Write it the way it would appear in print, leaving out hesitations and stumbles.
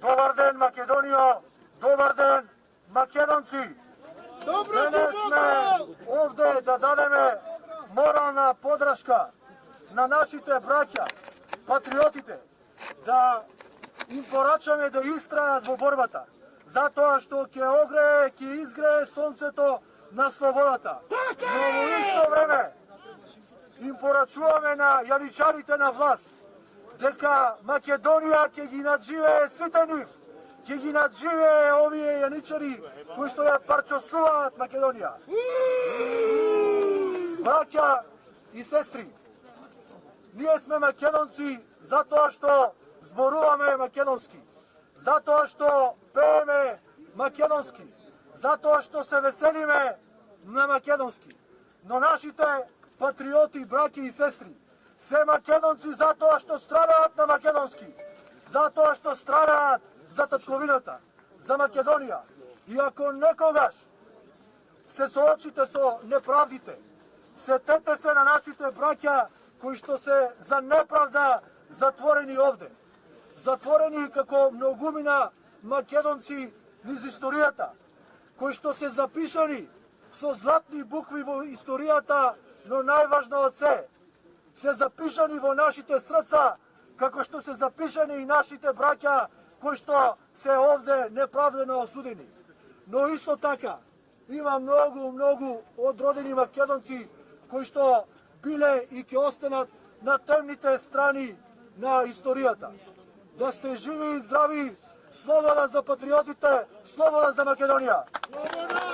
Dobar den Makedonijo, dobar den Makedonci. Danas sme ovde da dademe moralna podraška na našите braća, patriotite, da im porачаме да истрајат во борбата, затоа што ќе огрее, ќе изгрее сонцето на слободата. Но во исто време им порачуваме на јаничарите на власт дека Македонија ќе ги надживее сите нив, ќе ги надживее овие јаничари кои што ја парчосуваат Македонија. Браќа и сестри, ние сме македонци затоа што зборуваме македонски, затоа што пееме македонски, затоа што се веселиме на македонски. Но нашите патриоти, браќи и сестри, се македонци затоа што страдаат на македонски, затоа што страдаат за татковината, за Македонија. И ако некогаш се соочите со неправдите, сетете се на нашите браќа кои што се за неправда затворени овде. Затворени како многумина македонци низ историјата, кои што се запишани со златни букви во историјата, но најважно од се запишани во нашите срца, како што се запишани и нашите браќа кои што се овде неправдено осудени. Но исто така има многу одродени македонци кои што биле и ќе останат на темните страни на историјата. Да сте живи и здрави, слобода за патриотите, слобода за Македонија!